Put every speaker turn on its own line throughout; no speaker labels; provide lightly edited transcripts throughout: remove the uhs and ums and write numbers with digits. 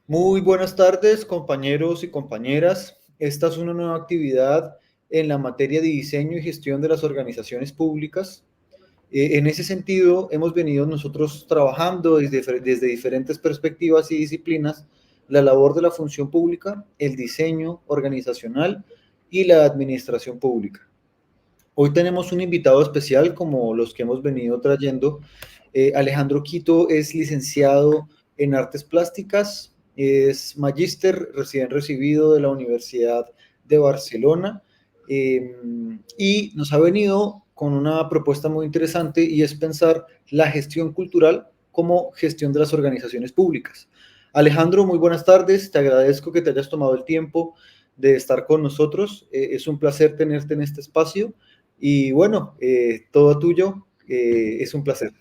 Muy buenas tardes, compañeros y compañeras. Esta es una nueva actividad en la materia de diseño y gestión de las organizaciones públicas. En ese sentido, hemos venido nosotros trabajando desde diferentes perspectivas y disciplinas la labor de la función pública, el diseño organizacional y la administración pública. Hoy tenemos un invitado especial como los que hemos venido trayendo. Alejandro Quito es licenciado en artes plásticas, es magíster recién recibido de la Universidad de Barcelona eh, y nos ha venido con una propuesta muy interesante y es pensar la gestión cultural como gestión de las organizaciones públicas. Alejandro, muy buenas tardes, te agradezco que te hayas tomado el tiempo de estar con nosotros, es un placer tenerte en este espacio y bueno, todo tuyo, es un placer.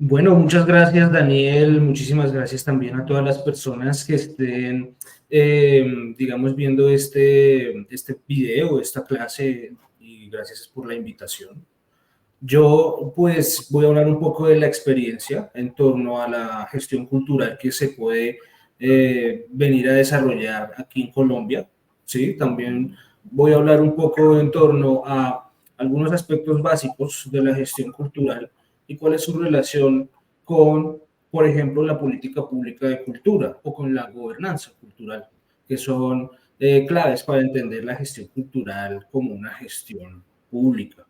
Bueno, muchas gracias, Daniel. Muchísimas gracias también a todas las personas que estén, digamos, viendo este video, esta clase, y gracias por la invitación. Yo, pues, voy a hablar un poco de la experiencia en torno a la gestión cultural que se puede venir a desarrollar aquí en Colombia, ¿sí? También voy a hablar un poco en torno a algunos aspectos básicos de la gestión cultural y cuál es su relación con, por ejemplo, la política pública de cultura o con la gobernanza cultural, que son claves para entender la gestión cultural como una gestión pública.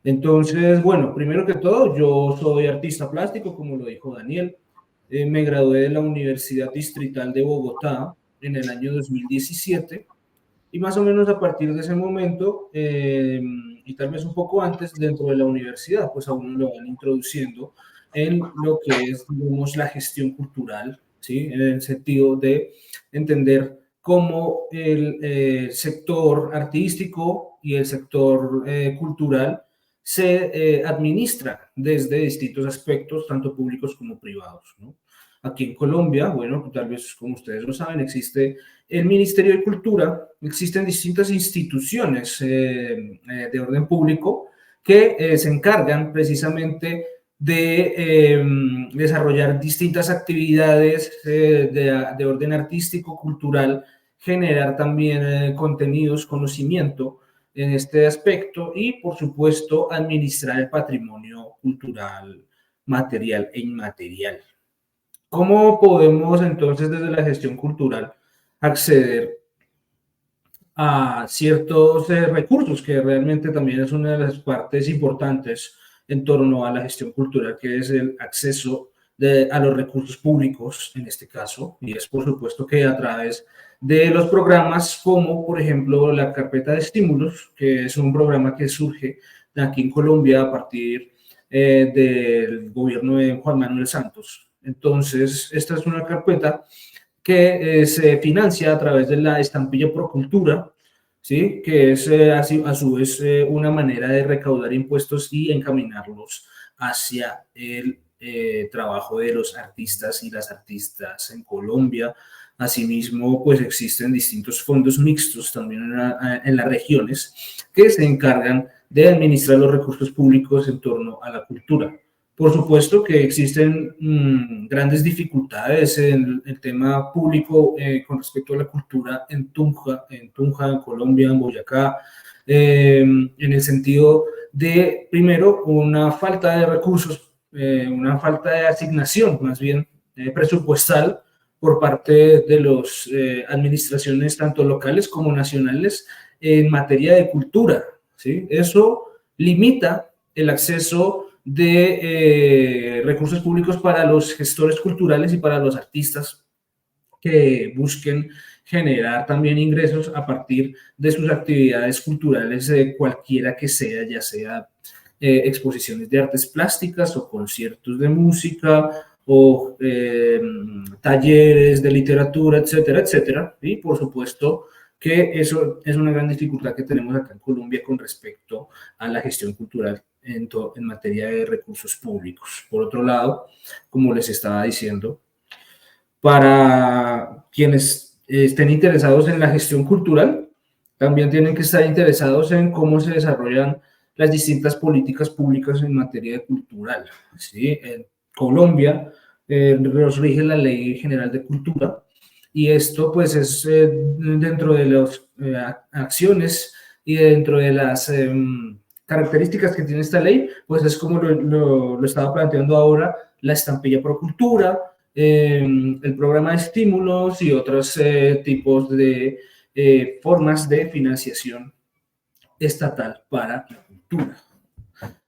Entonces, bueno, primero que todo, yo soy artista plástico, como lo dijo Daniel. Me gradué de la Universidad Distrital de Bogotá en el año 2017 y más o menos a partir de ese momento, y tal vez un poco antes, dentro de la universidad, pues a uno lo van introduciendo en lo que es, digamos, la gestión cultural, ¿sí? En el sentido de entender cómo el sector artístico y el sector cultural se administra desde distintos aspectos, tanto públicos como privados, ¿no? Aquí en Colombia, bueno, tal vez como ustedes lo saben, existe el Ministerio de Cultura, existen distintas instituciones de orden público que se encargan precisamente de desarrollar distintas actividades de orden artístico, cultural, generar también contenidos, conocimiento en este aspecto y, por supuesto, administrar el patrimonio cultural material e inmaterial. ¿Cómo podemos entonces desde la gestión cultural acceder a ciertos recursos, que realmente también es una de las partes importantes en torno a la gestión cultural, que es el acceso a los recursos públicos en este caso? Y es por supuesto que a través de los programas como por ejemplo la carpeta de estímulos, que es un programa que surge aquí en Colombia a partir del gobierno de Juan Manuel Santos. Entonces, esta es una carpeta que se financia a través de la estampilla Procultura, ¿sí? Que es a su vez una manera de recaudar impuestos y encaminarlos hacia el trabajo de los artistas y las artistas en Colombia. Asimismo, pues existen distintos fondos mixtos también en las regiones que se encargan de administrar los recursos públicos en torno a la cultura. Por supuesto que existen grandes dificultades en el tema público con respecto a la cultura en Colombia, en Boyacá, en el sentido de, primero, una falta de recursos, una falta de asignación, más bien presupuestal, por parte de las administraciones tanto locales como nacionales en materia de cultura, ¿sí? Eso limita el acceso de recursos públicos para los gestores culturales y para los artistas que busquen generar también ingresos a partir de sus actividades culturales, cualquiera que sea, ya sea exposiciones de artes plásticas o conciertos de música o talleres de literatura, etcétera, etcétera. Y por supuesto que eso es una gran dificultad que tenemos acá en Colombia con respecto a la gestión cultural en materia de recursos públicos. Por otro lado, como les estaba diciendo, para quienes estén interesados en la gestión cultural, también tienen que estar interesados en cómo se desarrollan las distintas políticas públicas en materia cultural, ¿sí? En Colombia los rige la Ley General de Cultura, y esto pues es dentro de las acciones y dentro de las características que tiene esta ley, pues es como lo estaba planteando ahora la estampilla Pro Cultura, el programa de estímulos y otros tipos de formas de financiación estatal para la cultura.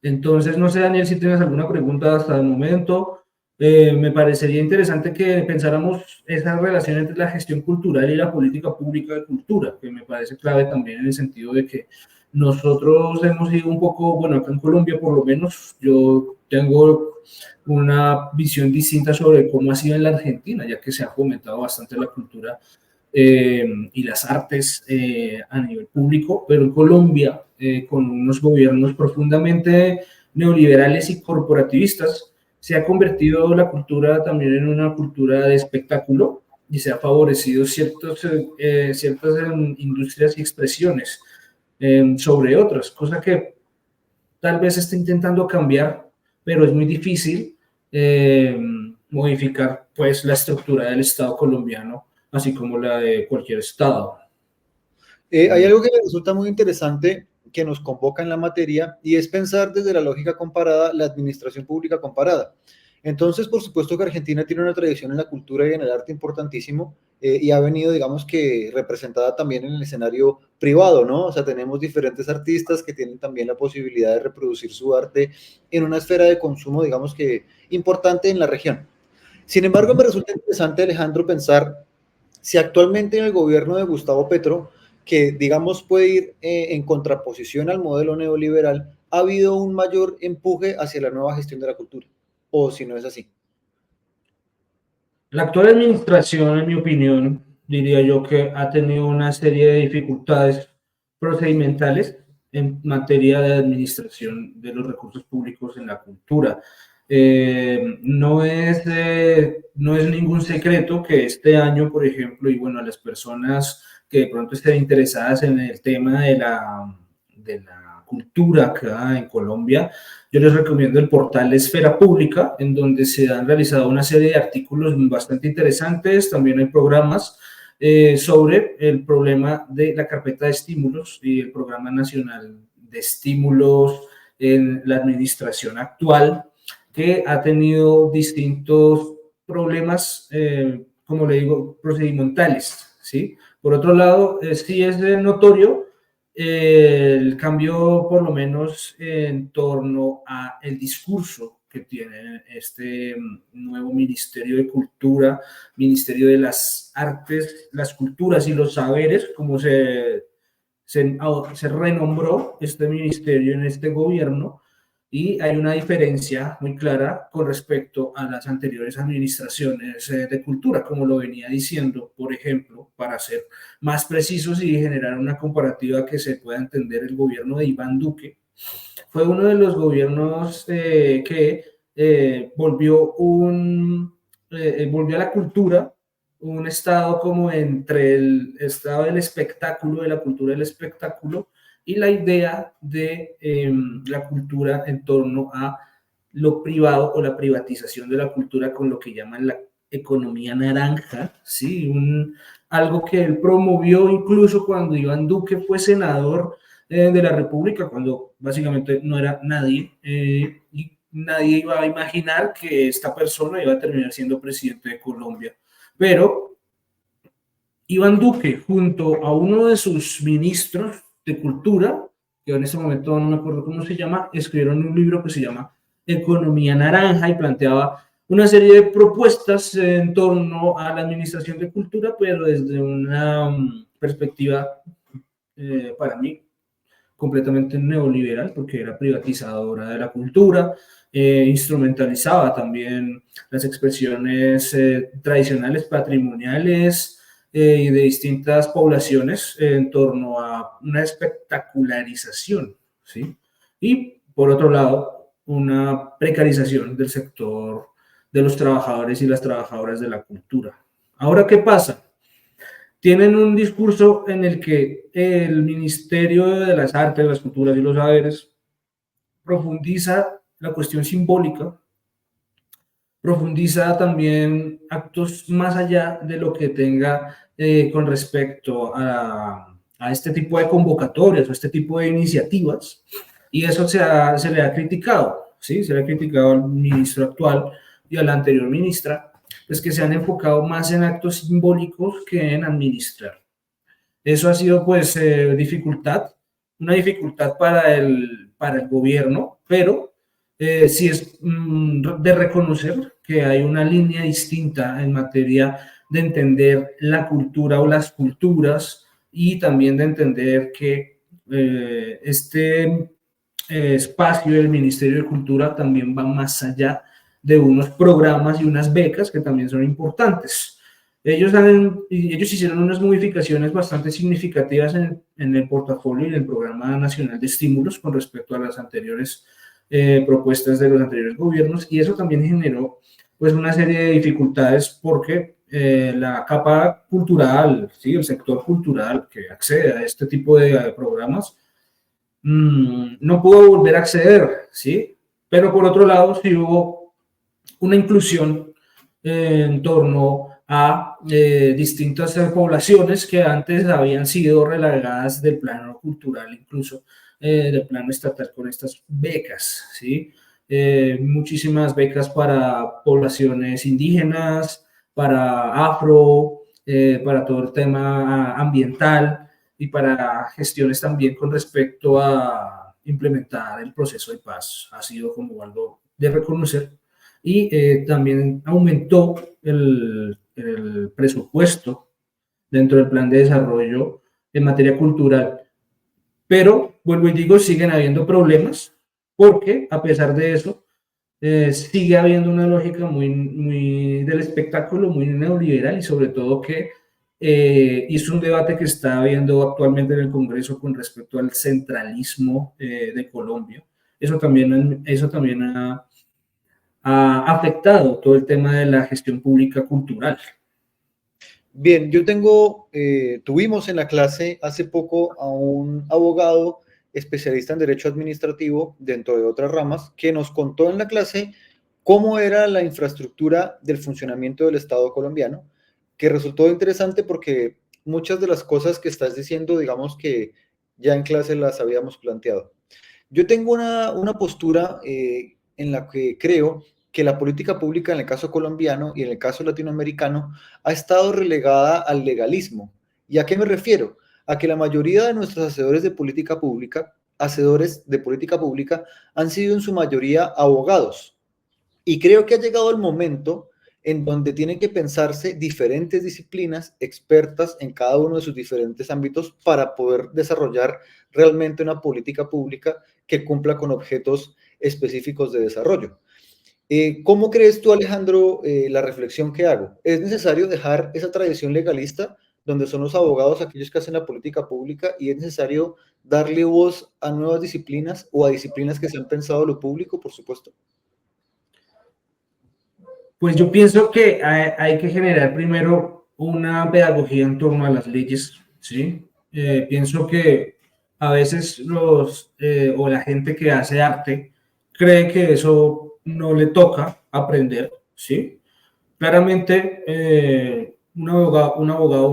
Entonces, no sé, Daniel, si tienes alguna pregunta hasta el momento. Me parecería interesante que pensáramos esa relación entre la gestión cultural y la política pública de cultura, que me parece clave también en el sentido de que nosotros hemos ido un poco, bueno, acá en Colombia por lo menos, yo tengo una visión distinta sobre cómo ha sido en la Argentina, ya que se ha fomentado bastante la cultura y las artes a nivel público, pero en Colombia, con unos gobiernos profundamente neoliberales y corporativistas, se ha convertido la cultura también en una cultura de espectáculo y se ha favorecido ciertas industrias y expresiones sobre otras, cosa que tal vez está intentando cambiar, pero es muy difícil eh, modificar pues la estructura del Estado colombiano, así como la de cualquier Estado.
Hay algo que me resulta muy interesante que nos convoca en la materia y es pensar desde la lógica comparada la administración pública comparada. Entonces, por supuesto que Argentina tiene una tradición en la cultura y en el arte importantísimo y ha venido, digamos que, representada también en el escenario privado, ¿no? O sea, tenemos diferentes artistas que tienen también la posibilidad de reproducir su arte en una esfera de consumo, digamos que, importante en la región. Sin embargo, me resulta interesante, Alejandro, pensar si actualmente en el gobierno de Gustavo Petro, que digamos puede ir en contraposición al modelo neoliberal, ha habido un mayor empuje hacia la nueva gestión de la cultura, o si no es así.
La actual administración, en mi opinión, diría yo que ha tenido una serie de dificultades procedimentales en materia de administración de los recursos públicos en la cultura. No es ningún secreto que este año, por ejemplo, y bueno, a las personas que de pronto estén interesadas en el tema de la cultura acá en Colombia, yo les recomiendo el portal Esfera Pública, en donde se han realizado una serie de artículos bastante interesantes. También hay programas sobre el problema de la carpeta de estímulos y el Programa Nacional de Estímulos en la administración actual, que ha tenido distintos problemas, como le digo, procedimentales, ¿sí? Por otro lado, sí es notorio el cambio, por lo menos en torno a el discurso que tiene este nuevo Ministerio de Cultura, Ministerio de las Artes, las Culturas y los Saberes, como se renombró este ministerio en este gobierno, y hay una diferencia muy clara con respecto a las anteriores administraciones de cultura, como lo venía diciendo, por ejemplo, para ser más precisos y generar una comparativa que se pueda entender. El gobierno de Iván Duque fue uno de los gobiernos que volvió a la cultura un estado como entre el estado del espectáculo, de la cultura del espectáculo, y la idea de la cultura en torno a lo privado o la privatización de la cultura con lo que llaman la economía naranja, ¿sí? Algo que él promovió incluso cuando Iván Duque fue senador de la República, cuando básicamente no era nadie, y nadie iba a imaginar que esta persona iba a terminar siendo presidente de Colombia. Pero Iván Duque, junto a uno de sus ministros de Cultura, que en ese momento no me acuerdo cómo se llama, escribieron un libro que se llama Economía Naranja y planteaba una serie de propuestas en torno a la administración de cultura, pero desde una perspectiva, para mí, completamente neoliberal, porque era privatizadora de la cultura, instrumentalizaba también las expresiones tradicionales, patrimoniales y de distintas poblaciones en torno a una espectacularización, ¿sí? Y por otro lado, una precarización del sector de los trabajadores y las trabajadoras de la cultura. Ahora, ¿qué pasa? Tienen un discurso en el que el Ministerio de las Artes, las Culturas y los Saberes profundiza la cuestión simbólica, profundiza también actos más allá de lo que tenga con respecto a este tipo de convocatorias o este tipo de iniciativas, y eso se le ha criticado, ¿sí? Se le ha criticado al ministro actual y a la anterior ministra, pues que se han enfocado más en actos simbólicos que en administrar. Eso ha sido pues una dificultad para el gobierno, pero sí es de reconocer que hay una línea distinta en materia de entender la cultura o las culturas, y también de entender que este espacio del Ministerio de Cultura también va más allá de unos programas y unas becas que también son importantes. Ellos hicieron unas modificaciones bastante significativas en el portafolio y en el Programa Nacional de Estímulos con respecto a las anteriores propuestas de los anteriores gobiernos, y eso también generó pues una serie de dificultades porque la capa cultural, ¿sí? El sector cultural que accede a este tipo de programas no pudo volver a acceder, ¿sí? Pero por otro lado sí hubo una inclusión en torno a distintas poblaciones que antes habían sido relegadas del plano cultural, incluso del plano estatal, con estas becas, ¿sí? Muchísimas becas para poblaciones indígenas, para afro, para todo el tema ambiental y para gestiones también con respecto a implementar el proceso de paz. Ha sido como algo de reconocer, y también aumentó el presupuesto dentro del plan de desarrollo en materia cultural. Pero, vuelvo y digo, siguen habiendo problemas porque, a pesar de eso, sigue habiendo una lógica muy del espectáculo, muy neoliberal, y sobre todo que es un debate que está habiendo actualmente en el Congreso con respecto al centralismo de Colombia. Eso también ha afectado todo el tema de la gestión pública cultural.
Bien, tuvimos en la clase hace poco a un abogado especialista en derecho administrativo dentro de otras ramas que nos contó en la clase cómo era la infraestructura del funcionamiento del Estado colombiano, que resultó interesante porque muchas de las cosas que estás diciendo, digamos que ya en clase las habíamos planteado. Yo tengo una postura en la que creo que la política pública en el caso colombiano y en el caso latinoamericano ha estado relegada al legalismo. ¿Y a qué me refiero? A que la mayoría de nuestros hacedores de política pública, han sido en su mayoría abogados. Y creo que ha llegado el momento en donde tienen que pensarse diferentes disciplinas expertas en cada uno de sus diferentes ámbitos para poder desarrollar realmente una política pública que cumpla con objetos específicos de desarrollo. ¿Cómo crees tú, Alejandro, la reflexión que hago? ¿Es necesario dejar esa tradición legalista donde son los abogados aquellos que hacen la política pública, y es necesario darle voz a nuevas disciplinas o a disciplinas que se han pensado lo público, por supuesto?
Pues yo pienso que hay que generar primero una pedagogía en torno a las leyes, ¿sí? Pienso que a veces o la gente que hace arte cree que eso no le toca aprender, ¿sí? Claramente, una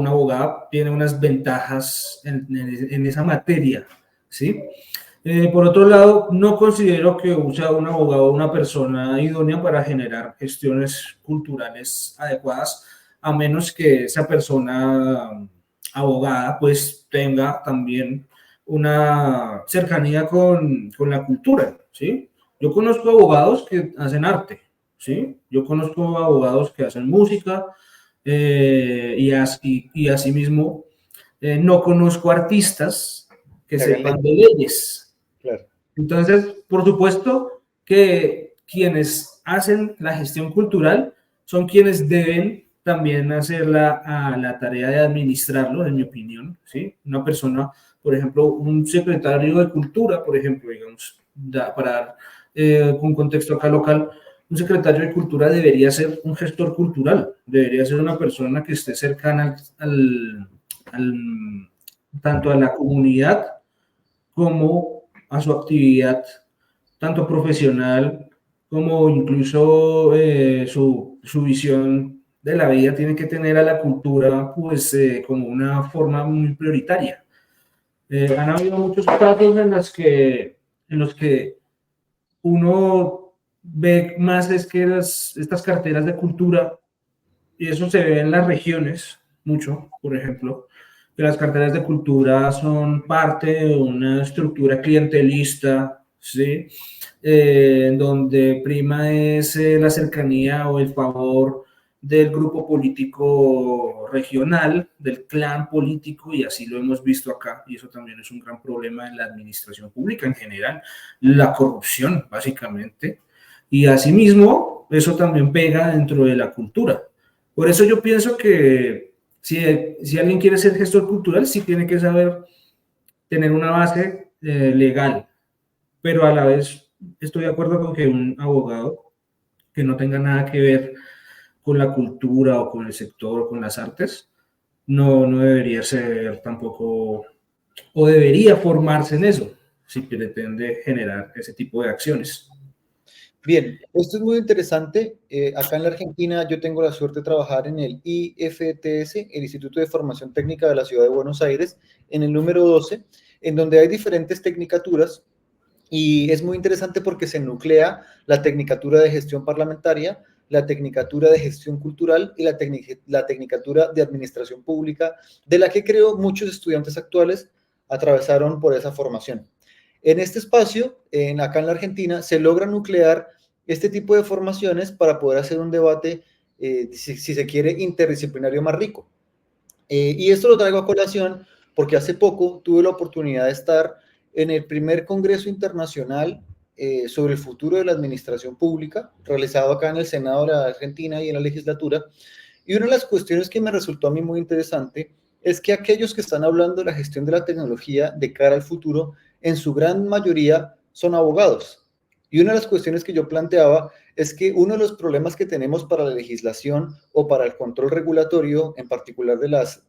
abogada tiene unas ventajas en esa materia, ¿sí? Por otro lado, no considero que sea un abogado una persona idónea para generar gestiones culturales adecuadas, a menos que esa persona abogada pues tenga también una cercanía con la cultura, ¿sí? Yo conozco abogados que hacen arte, ¿sí? Yo conozco abogados que hacen música, y asimismo no conozco artistas que
Que hagan
sepan
leyes,
de leyes.
claro.
Entonces, por supuesto que quienes hacen la gestión cultural son quienes deben también hacer la tarea de administrarlo, en mi opinión, ¿sí? Una persona, por ejemplo, un secretario de cultura, por ejemplo, digamos, para dar un contexto acá local, un secretario de cultura debería ser un gestor cultural, debería ser una persona que esté cercana al tanto a la comunidad como a su actividad, tanto profesional como incluso su visión de la vida tiene que tener a la cultura pues como una forma muy prioritaria. Han habido muchos casos en los que uno ve más es que estas carteras de cultura, y eso se ve en las regiones mucho, por ejemplo, que las carteras de cultura son parte de una estructura clientelista, ¿sí? Donde prima es la cercanía o el favor del grupo político regional, del clan político, y así lo hemos visto acá, y eso también es un gran problema en la administración pública en general, la corrupción, básicamente, y asimismo, eso también pega dentro de la cultura. Por eso yo pienso que si alguien quiere ser gestor cultural, sí tiene que saber tener una base legal, pero a la vez estoy de acuerdo con que un abogado que no tenga nada que ver con la cultura o con el sector o con las artes, no debería ser tampoco, o debería formarse en eso, si pretende generar ese tipo de acciones.
Bien, esto es muy interesante. Acá en la Argentina yo tengo la suerte de trabajar en el IFTS, el Instituto de Formación Técnica de la Ciudad de Buenos Aires, en el número 12, en donde hay diferentes tecnicaturas y es muy interesante porque se nuclea la tecnicatura de gestión parlamentaria, la tecnicatura de gestión cultural y la tecnicatura de administración pública, de la que creo muchos estudiantes actuales atravesaron por esa formación. En este espacio, acá en la Argentina, se logra nuclear este tipo de formaciones para poder hacer un debate, si se quiere, interdisciplinario más rico. Y esto lo traigo a colación porque hace poco tuve la oportunidad de estar en el primer Congreso Internacional sobre el futuro de la administración pública, realizado acá en el Senado de la Argentina y en la legislatura. Y una de las cuestiones que me resultó a mí muy interesante es que aquellos que están hablando de la gestión de la tecnología de cara al futuro, en su gran mayoría son abogados. Y una de las cuestiones que yo planteaba es que uno de los problemas que tenemos para la legislación o para el control regulatorio, en particular de las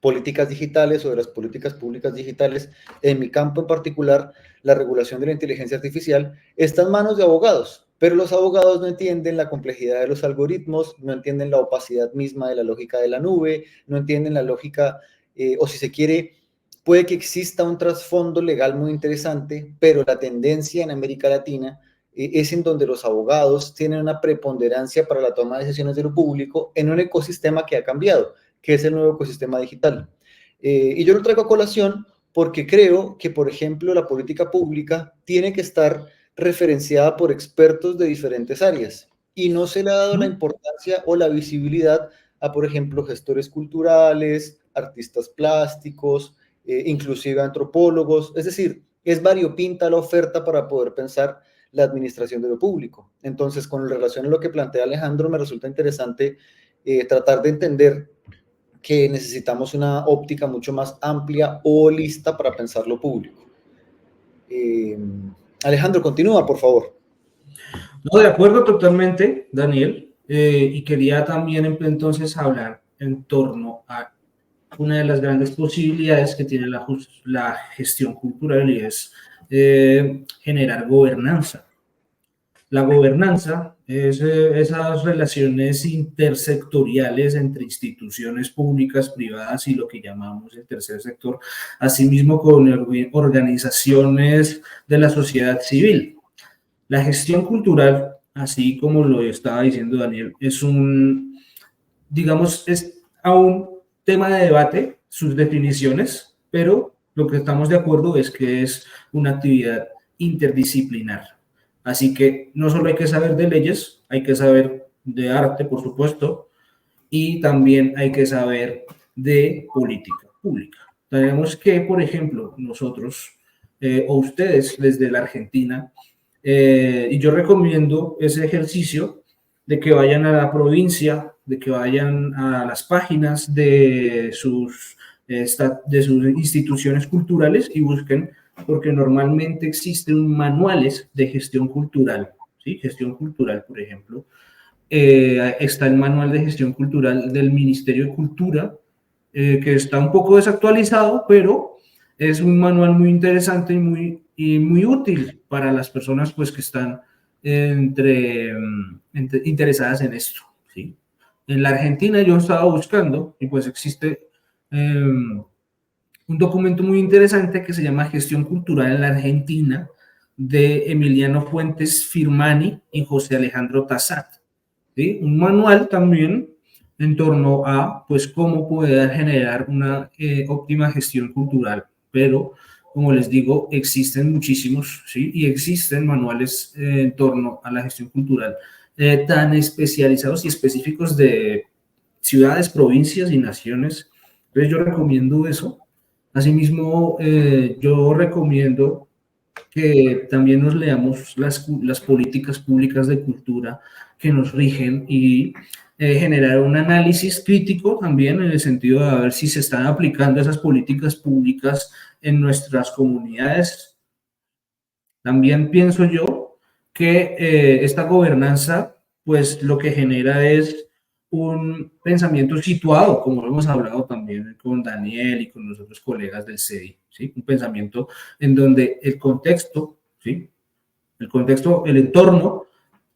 políticas digitales o de las políticas públicas digitales, en mi campo en particular, la regulación de la inteligencia artificial, está en manos de abogados, pero los abogados no entienden la complejidad de los algoritmos, no entienden la opacidad misma de la lógica de la nube, no entienden la lógica, o si se quiere, puede que exista un trasfondo legal muy interesante, pero la tendencia en América Latina es en donde los abogados tienen una preponderancia para la toma de decisiones de lo público en un ecosistema que ha cambiado, que es el nuevo ecosistema digital. Y yo lo traigo a colación porque creo que, por ejemplo, la política pública tiene que estar referenciada por expertos de diferentes áreas y no se le ha dado la importancia o la visibilidad a, por ejemplo, gestores culturales, artistas plásticos, inclusive antropólogos. Es decir, es variopinta la oferta para poder pensar la administración de lo público. Entonces, con relación a lo que plantea Alejandro, me resulta interesante tratar de entender que necesitamos una óptica mucho más amplia, holista, para pensar lo público. Alejandro, continúa, por favor.
No, de acuerdo totalmente, Daniel. Y quería también entonces hablar en torno a una de las grandes posibilidades que tiene la gestión cultural y es generar gobernanza. La gobernanza es esas relaciones intersectoriales entre instituciones públicas, privadas y lo que llamamos el tercer sector, asimismo con organizaciones de la sociedad civil. La gestión cultural, así como lo estaba diciendo Daniel, es digamos, es aún tema de debate, sus definiciones, pero lo que estamos de acuerdo es que es una actividad interdisciplinar. Así que no solo hay que saber de leyes, hay que saber de arte, por supuesto, y también hay que saber de política pública. Tenemos que, por ejemplo, nosotros o ustedes desde la Argentina, y yo recomiendo ese ejercicio de que vayan a la provincia, de que vayan a las páginas de sus instituciones culturales y busquen, porque normalmente existen manuales de gestión cultural, ¿sí? Gestión cultural, por ejemplo. Está el manual de gestión cultural del Ministerio de Cultura, que está un poco desactualizado, pero es un manual muy interesante y muy útil para las personas pues, que están interesadas en esto, ¿sí? En la Argentina yo estaba buscando y pues existe un documento muy interesante que se llama Gestión Cultural en la Argentina, de Emiliano Fuentes Firmani y José Alejandro Tassat, ¿sí? Un manual también en torno a pues cómo poder generar una óptima gestión cultural, pero como les digo, existen muchísimos, ¿sí? Y existen manuales en torno a la gestión cultural tan especializados y específicos de ciudades, provincias y naciones. Entonces yo recomiendo eso. Asimismo, yo recomiendo que también nos leamos las políticas públicas de cultura que nos rigen y generar un análisis crítico también en el sentido de ver si se están aplicando esas políticas públicas en nuestras comunidades. También pienso yo que esta gobernanza, pues lo que genera es un pensamiento situado, como lo hemos hablado también con Daniel y con los otros colegas del CEDI, ¿sí? Un pensamiento en donde el contexto, ¿sí? El contexto, el entorno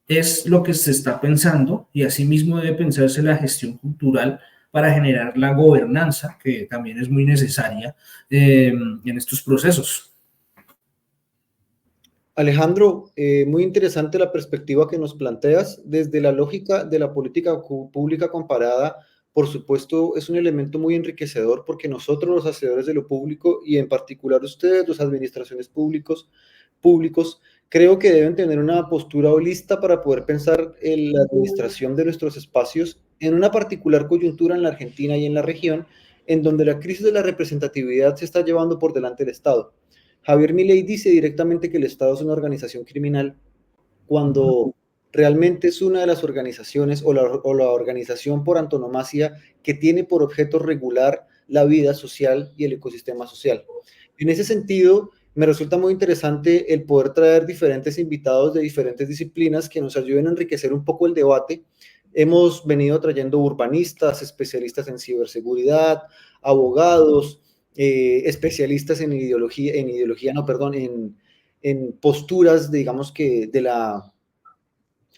es lo que se está pensando y asimismo debe pensarse la gestión cultural para generar la gobernanza, que también es muy necesaria en estos procesos.
Alejandro, muy interesante la perspectiva que nos planteas. Desde la lógica de la política pública comparada, por supuesto, es un elemento muy enriquecedor porque nosotros, los hacedores de lo público, y en particular ustedes, las administraciones públicos, creo que deben tener una postura holista para poder pensar en la administración de nuestros espacios en una particular coyuntura en la Argentina y en la región, en donde la crisis de la representatividad se está llevando por delante del Estado. Javier Milei dice directamente que el Estado es una organización criminal cuando realmente es una de las organizaciones o la organización por antonomasia que tiene por objeto regular la vida social y el ecosistema social. En ese sentido, me resulta muy interesante el poder traer diferentes invitados de diferentes disciplinas que nos ayuden a enriquecer un poco el debate. Hemos venido trayendo urbanistas, especialistas en ciberseguridad, abogados, especialistas en ideología, no, perdón, en posturas, digamos que de la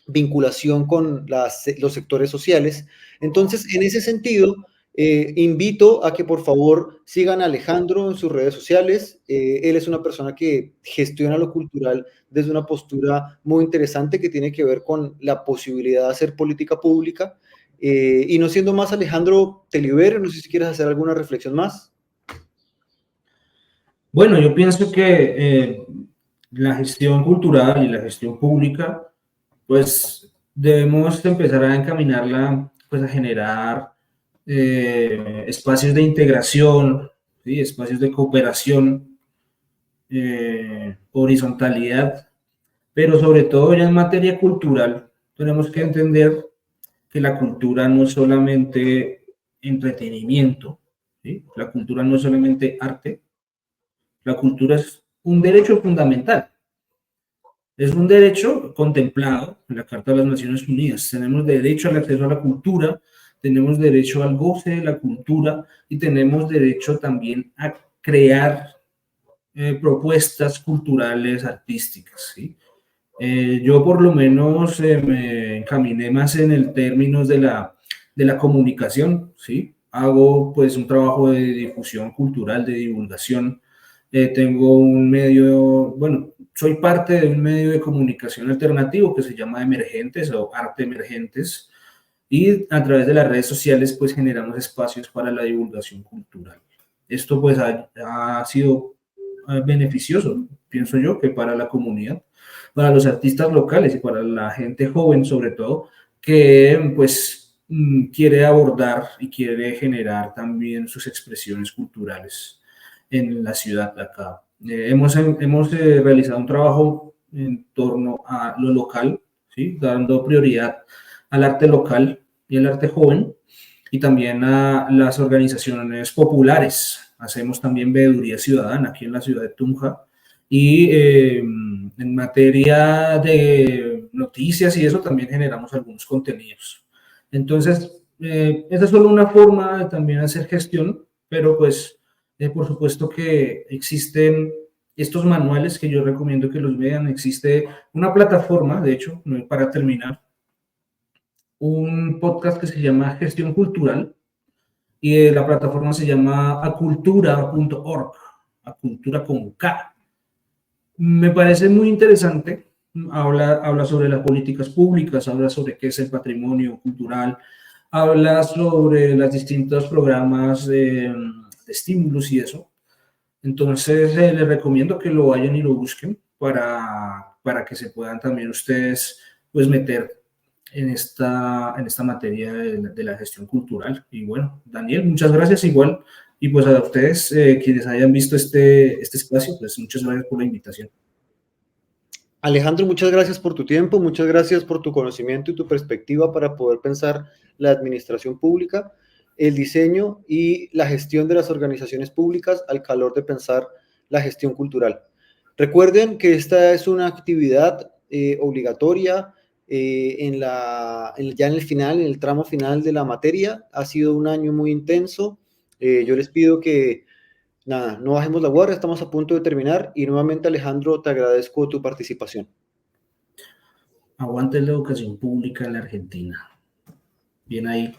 vinculación con los sectores sociales. Entonces, en ese sentido, invito a que por favor sigan a Alejandro en sus redes sociales. Él es una persona que gestiona lo cultural desde una postura muy interesante que tiene que ver con la posibilidad de hacer política pública. Y no siendo más, Alejandro, te libero. No sé si quieres hacer alguna reflexión más.
Bueno, yo pienso que la gestión cultural y la gestión pública, pues debemos empezar a encaminarla pues a generar espacios de integración, ¿sí? Espacios de cooperación, horizontalidad, pero sobre todo ya en materia cultural tenemos que entender que la cultura no es solamente entretenimiento, ¿sí? La cultura no es solamente arte, la cultura es un derecho fundamental. Es un derecho contemplado en la Carta de las Naciones Unidas. Tenemos derecho al acceso a la cultura, tenemos derecho al goce de la cultura y tenemos derecho también a crear propuestas culturales, artísticas, ¿sí? Yo por lo menos me encaminé más en el términos de la comunicación, ¿sí? Hago pues un trabajo de difusión cultural, de divulgación. Tengo un medio, bueno, soy parte de un medio de comunicación alternativo que se llama Emergentes o Arte Emergentes y a través de las redes sociales pues generamos espacios para la divulgación cultural. Esto pues ha sido beneficioso, pienso yo, que para la comunidad, para los artistas locales y para la gente joven sobre todo, que pues quiere abordar y quiere generar también sus expresiones culturales en la ciudad de acá. Hemos realizado un trabajo en torno a lo local, ¿sí? Dando prioridad al arte local y al arte joven, y también a las organizaciones populares. Hacemos también veeduría ciudadana aquí en la ciudad de Tunja. Y en materia de noticias y eso también generamos algunos contenidos. Entonces, esa es solo una forma de también hacer gestión, pero pues por supuesto que existen estos manuales que yo recomiendo que los vean. Existe una plataforma, de hecho, para terminar, un podcast que se llama Gestión Cultural y la plataforma se llama acultura.org, acultura con K. Me parece muy interesante. Habla sobre las políticas públicas, habla sobre qué es el patrimonio cultural, habla sobre los distintos programas de estímulos y eso. Entonces, les recomiendo que lo vayan y lo busquen para que se puedan también ustedes pues meter en esta materia de la gestión cultural. Y bueno, Daniel, muchas gracias igual. Y pues a ustedes, quienes hayan visto este espacio, pues muchas gracias por la invitación.
Alejandro, muchas gracias por tu tiempo, muchas gracias por tu conocimiento y tu perspectiva para poder pensar la administración pública, el diseño y la gestión de las organizaciones públicas al calor de pensar la gestión cultural. Recuerden que esta es una actividad obligatoria ya en el final, en el tramo final de la materia. Ha sido un año muy intenso. Yo les pido que nada, no bajemos la guardia, estamos a punto de terminar y nuevamente Alejandro, te agradezco tu participación.
Aguante la educación pública en la Argentina. Bien ahí.